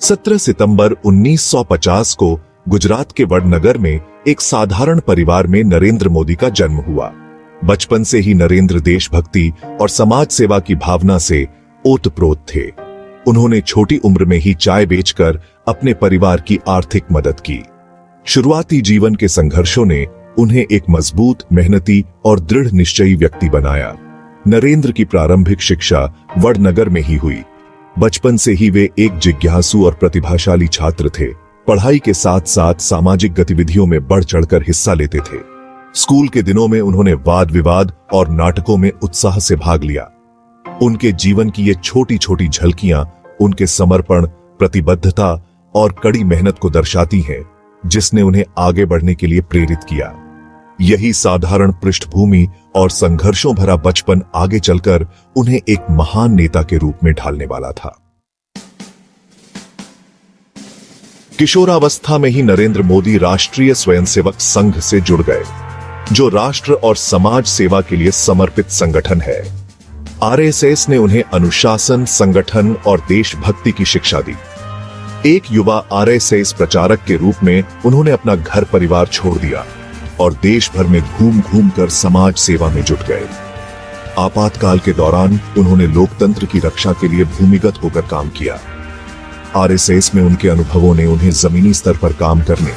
17 सितंबर 1950 को गुजरात के वडनगर में एक साधारण परिवार में नरेंद्र मोदी का जन्म हुआ। बचपन से ही नरेंद्र देशभक्ति और समाज सेवा की भावना से ओतप्रोत थे। उन्होंने छोटी उम्र में ही चाय बेचकर अपने परिवार की आर्थिक मदद की। शुरुआती जीवन के संघर्षों ने उन्हें एक मजबूत, मेहनती और दृढ़ निश्चयी व्यक्ति बनाया। नरेंद्र की प्रारंभिक शिक्षा वडनगर में ही हुई। बचपन से ही वे एक जिज्ञासु और प्रतिभाशाली छात्र थे। पढ़ाई के साथ साथ सामाजिक गतिविधियों में बढ़ चढ़कर हिस्सा लेते थे। स्कूल के दिनों में उन्होंने वाद विवाद और नाटकों में उत्साह से भाग लिया। उनके जीवन की ये छोटी छोटी झलकियां उनके समर्पण, प्रतिबद्धता और कड़ी मेहनत को दर्शाती हैं, जिसने उन्हें आगे बढ़ने के लिए प्रेरित किया। यही साधारण पृष्ठभूमि और संघर्षों भरा बचपन आगे चलकर उन्हें एक महान नेता के रूप में ढालने वाला था। किशोरावस्था में ही नरेंद्र मोदी राष्ट्रीय स्वयंसेवक संघ से जुड़ गए, जो राष्ट्र और समाज सेवा के लिए समर्पित संगठन है। आरएसएस ने उन्हें अनुशासन, संगठन और देशभक्ति की शिक्षा दी। एक युवा आरएसएस प्रचारक के रूप में उन्होंने अपना घर परिवार छोड़ दिया और देश भर में घूम घूम कर समाज सेवा में जुट गए। आपातकाल के दौरान उन्होंने लोकतंत्र की रक्षा के लिए भूमिगत होकर काम किया। आरएसएस में उनके अनुभवों ने उन्हें जमीनी स्तर पर काम करने,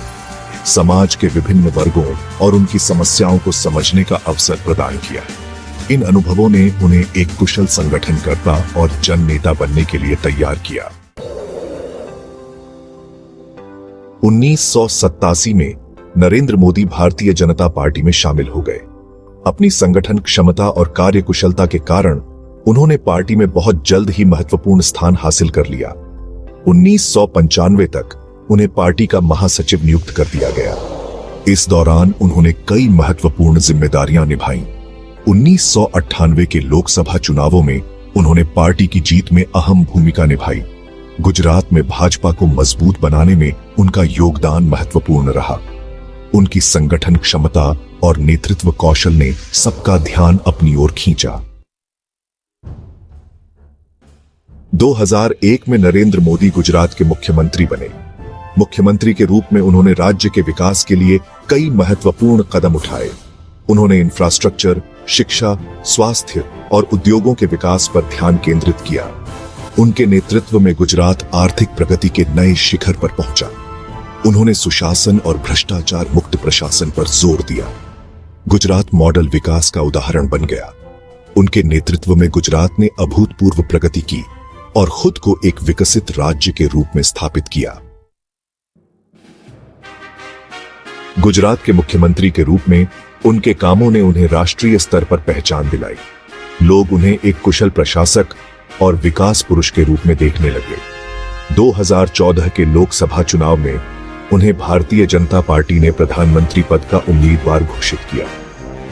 समाज के विभिन्न वर्गों और उनकी समस्याओं को समझने का अवसर प्रदान किया। इन अनुभवों ने उन्हें एक कुशल संगठनकर्ता और जन नेता बनने के लिए तैयार किया। 1987 में नरेंद्र मोदी भारतीय जनता पार्टी में शामिल हो गए। अपनी संगठन क्षमता और कार्यकुशलता के कारण उन्होंने पार्टी में बहुत जल्द ही महत्वपूर्ण स्थान हासिल कर लिया। 1995 तक उन्हें पार्टी का महासचिव नियुक्त कर दिया गया। इस दौरान उन्होंने कई महत्वपूर्ण जिम्मेदारियां निभाईं। 1998 के लोकसभा चुनावों में उन्होंने पार्टी की जीत में अहम भूमिका निभाई। गुजरात में भाजपा को मजबूत बनाने में उनका योगदान महत्वपूर्ण रहा। उनकी संगठन क्षमता और नेतृत्व कौशल ने सबका ध्यान अपनी ओर खींचा। 2001 में नरेंद्र मोदी गुजरात के मुख्यमंत्री बने। मुख्यमंत्री के रूप में उन्होंने राज्य के विकास के लिए कई महत्वपूर्ण कदम उठाए। उन्होंने इंफ्रास्ट्रक्चर, शिक्षा, स्वास्थ्य और उद्योगों के विकास पर ध्यान केंद्रित किया। उनके नेतृत्व में गुजरात आर्थिक प्रगति के नए शिखर पर पहुंचा। उन्होंने सुशासन और भ्रष्टाचार मुक्त प्रशासन पर जोर दिया। गुजरात मॉडल विकास का उदाहरण बन गया। उनके नेतृत्व में गुजरात ने अभूतपूर्व प्रगति की और खुद को एक विकसित राज्य के रूप में स्थापित किया। गुजरात के मुख्यमंत्री के रूप में उनके कामों ने उन्हें राष्ट्रीय स्तर पर पहचान दिलाई। लोग उन्हें एक कुशल प्रशासक और विकास पुरुष के रूप में देखने लगे। 2014 के लोकसभा चुनाव में उन्हें भारतीय जनता पार्टी ने प्रधानमंत्री पद का उम्मीदवार घोषित किया।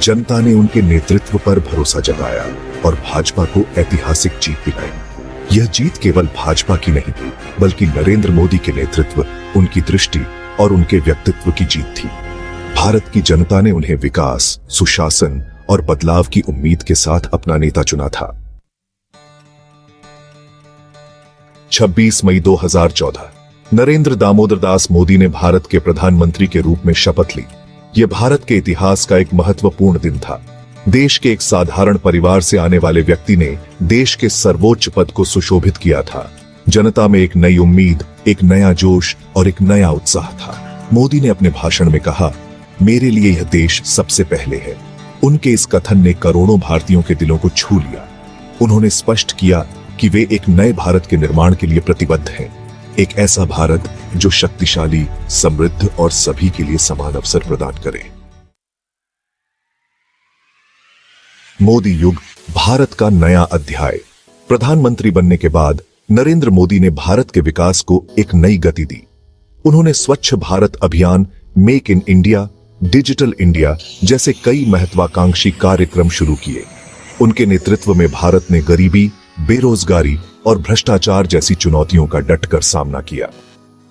जनता ने उनके नेतृत्व पर भरोसा जताया और भाजपा को ऐतिहासिक जीत दिलाई। यह जीत केवल भाजपा की नहीं थी, बल्कि नरेंद्र मोदी के नेतृत्व, उनकी दृष्टि और उनके व्यक्तित्व की जीत थी। भारत की जनता ने उन्हें विकास, सुशासन और बदलाव की उम्मीद के साथ अपना नेता चुना था। 26 मई 2014 नरेंद्र दामोदर दास मोदी ने भारत के प्रधानमंत्री के रूप में शपथ ली। यह भारत के इतिहास का एक महत्वपूर्ण दिन था। देश के एक साधारण परिवार से आने वाले व्यक्ति ने देश के सर्वोच्च पद को सुशोभित किया था। जनता में एक नई उम्मीद, एक नया जोश और एक नया उत्साह था। मोदी ने अपने भाषण में कहा, मेरे लिए यह देश सबसे पहले है। उनके इस कथन ने करोड़ों भारतीयों के दिलों को छू लिया। उन्होंने स्पष्ट किया कि वे एक नए भारत के निर्माण के लिए प्रतिबद्ध हैं। एक ऐसा भारत जो शक्तिशाली, समृद्ध और सभी के लिए समान अवसर प्रदान करे। मोदी युग, भारत का नया अध्याय। प्रधानमंत्री बनने के बाद नरेंद्र मोदी ने भारत के विकास को एक नई गति दी। उन्होंने स्वच्छ भारत अभियान, make in India, digital India जैसे कई महत्वाकांक्षी कार्यक्रम शुरू किए। उनके नेतृत्व में भारत ने गरीबी, बेरोजगारी और भ्रष्टाचार जैसी चुनौतियों का डटकर सामना किया।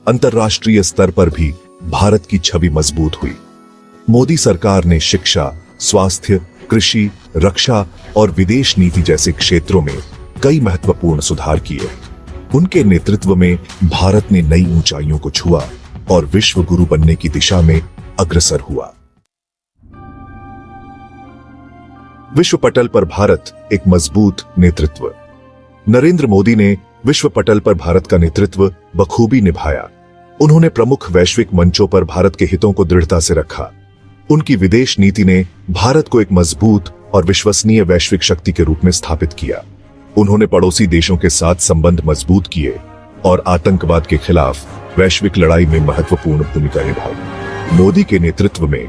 अंतर्राष्ट्रीय स्तर पर भी भारत की छवि मजबूत हुई। मोदी सरकार ने शिक्षा, स्वास्थ्य, कृषि, रक्षा और विदेश नीति जैसे क्षेत्रों में कई महत्वपूर्ण सुधार किए। उनके नेतृत्व में भारत ने नई ऊंचाइयों को छुआ और विश्व गुरु बनने की दिशा में अग्रसर हुआ। विश्व पटल पर भारत एक मजबूत नेतृत्व। नरेंद्र मोदी ने विश्व पटल पर भारत का नेतृत्व बखूबी निभाया। उन्होंने प्रमुख वैश्विक मंचों पर भारत के हितों को दृढ़ता से रखा। उनकी विदेश नीति ने भारत को एक मजबूत और विश्वसनीय वैश्विक शक्ति के रूप में स्थापित किया। उन्होंने पड़ोसी देशों के साथ संबंध मजबूत किए और आतंकवाद के खिलाफ वैश्विक लड़ाई में महत्वपूर्ण भूमिका निभाई। मोदी के नेतृत्व में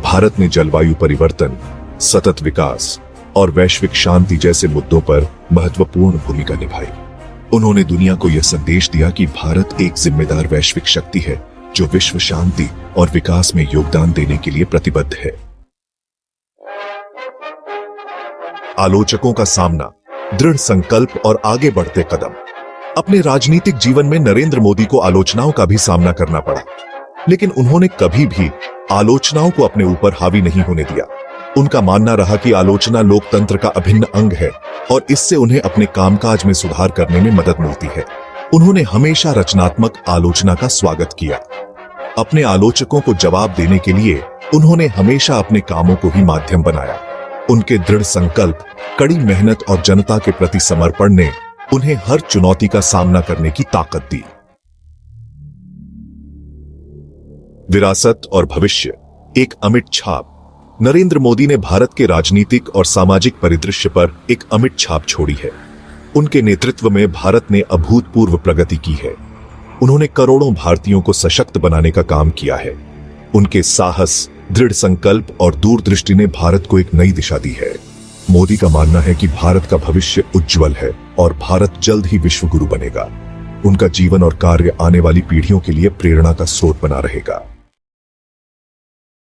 भारत ने जलवायु परिवर्तन, सतत विकास और वैश्विक शांति जैसे मुद्दों पर महत्वपूर्ण भूमिका निभाई। उन्होंने दुनिया को यह संदेश दिया कि भारत एक जिम्मेदार वैश्विक शक्ति है जो विश्व शांति और विकास में योगदान देने के लिए प्रतिबद्ध है। आलोचकों का सामना, दृढ़ संकल्प और आगे बढ़ते कदम। अपने राजनीतिक जीवन में नरेंद्र मोदी को आलोचनाओं का भी सामना करना पड़ा, लेकिन उन्होंने कभी भी आलोचनाओं को अपने ऊपर हावी नहीं होने दिया। उनका मानना रहा कि आलोचना लोकतंत्र का अभिन्न अंग है और इससे उन्हें अपने कामकाज में सुधार करने में मदद मिलती है। उन्होंने हमेशा रचनात्मक आलोचना का स्वागत किया। अपने आलोचकों को जवाब देने के लिए उन्होंने हमेशा अपने कामों को ही माध्यम बनाया। उनके दृढ़ संकल्प, कड़ी मेहनत और जनता के प्रति समर्पण ने उन्हें हर चुनौती का सामना करने की ताकत दी। विरासत और भविष्य, एक अमिट छाप। नरेंद्र मोदी ने भारत के राजनीतिक और सामाजिक परिदृश्य पर एक अमिट छाप छोड़ी है। उनके नेतृत्व में भारत ने अभूतपूर्व प्रगति की है। उन्होंने करोड़ों भारतीयों को सशक्त बनाने का काम किया है। उनके साहस, दृढ़ संकल्प और दूरदृष्टि ने भारत को एक नई दिशा दी है। मोदी का मानना है कि भारत का भविष्य उज्जवल है और भारत जल्द ही विश्व गुरु बनेगा। उनका जीवन और कार्य आने वाली पीढ़ियों के लिए प्रेरणा का स्रोत बना रहेगा।